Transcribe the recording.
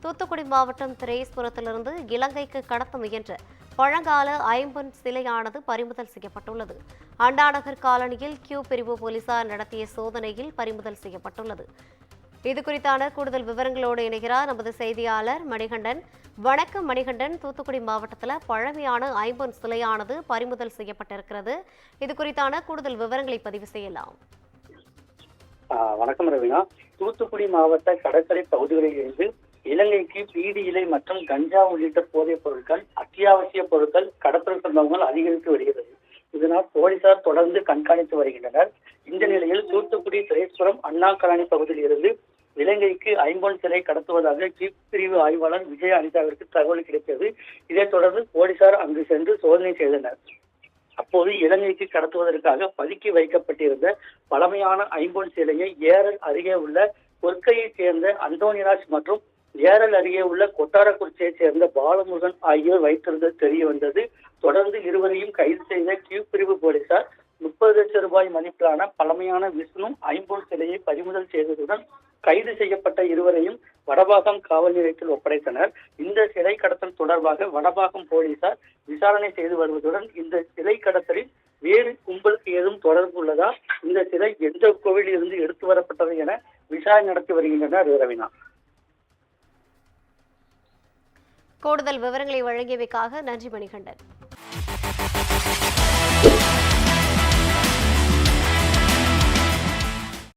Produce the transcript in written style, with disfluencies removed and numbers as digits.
தூத்துக்குடி மாவட்டம் திரேஸ்புரத்திலிருந்து இலங்கைக்கு கடத்த முயன்ற பழங்கால ஐம்பொன் சிலையானது பறிமுதல் செய்யப்பட்டுள்ளது. அண்ணாநகர் காலனியில் கியூ பிரிவு போலீசார் நடத்திய சோதனையில் பறிமுதல் செய்யப்பட்டுள்ளது. இதுகுறித்தான கூடுதல் விவரங்களோடு இணைகிறார் நமது செய்தியாளர் மணிகண்டன். வணக்கம் மணிகண்டன். தூத்துக்குடி மாவட்டத்தில் பழமையான ஐம்பொன் சிலையானது பறிமுதல் செய்யப்பட்டிருக்கிறது. இதுகுறித்தான கூடுதல் விவரங்களை பதிவு செய்யலாம். வணக்கம் ரவினா. தூத்துக்குடி மாவட்ட கடற்கரை பகுதிகளில் இருந்து இலங்கைக்கு பீடி இலை மற்றும் கஞ்சா உள்ளிட்ட போதைப் பொருட்கள், அத்தியாவசிய பொருட்கள் கடத்தல் சம்பவங்கள் அதிகரித்து வருகிறது. இதனால் போலீசார் தொடர்ந்து கண்காணித்து வருகின்றனர். இந்த நிலையில் தூத்துக்குடி திரேஸ்புரம் அண்ணா காலனி பகுதியில் இருந்து இலங்கைக்கு ஐம்பொன் சிலை கடத்துவதாக ஜீப் பிரிவு ஆய்வாளர் விஜய் அனிதாவிற்கு தகவல் கிடைத்தது. இதைத் தொடர்ந்து போலீசார் அங்கு சென்று சோதனை செய்தனர். அப்போது இலங்கைக்கு கடத்துவதற்காக பதுக்கி வைக்கப்பட்டிருந்த பழமையான ஐம்பொன் சிலையை ஏரல் அருகே உள்ள கொற்கையைச் சேர்ந்த அந்தோனிராஜ் மற்றும் ஏரல் அருகே உள்ள கொட்டாரக்குறிச்சியைச் சேர்ந்த பாலமுருகன் ஆகியோர் வைத்திருந்தது தெரிய வந்தது. தொடர்ந்து இருவரையும் கைது செய்த கியூ பிரிவு போலீசார் 30 லட்சம் ரூபாய் மதிப்பிலான பழமையான விஷ்ணு ஐம்பொன் சிலையை பறிமுதல் செய்ததுடன் கைது செய்யப்பட்ட இருவரையும் வடபாகம் காவல் நிலையத்தில் ஒப்படைத்தனர். இந்த சிலை கடத்தல் தொடர்பாக வடபாகம் போலீசார் விசாரணை செய்து வருவதுடன் இந்த சிலை கடத்தலில் வேறு கும்பலுக்கு ஏதும் தொடர்பு உள்ளதா, இந்த சிலை எந்த கோவிலில் இருந்து எடுத்து வரப்பட்டது என விசாரணை நடத்தி வருகின்றனர். ரவினா, கூடுதல் விவரங்களை வழங்கியமைக்காக நன்றி மணிகண்டன்.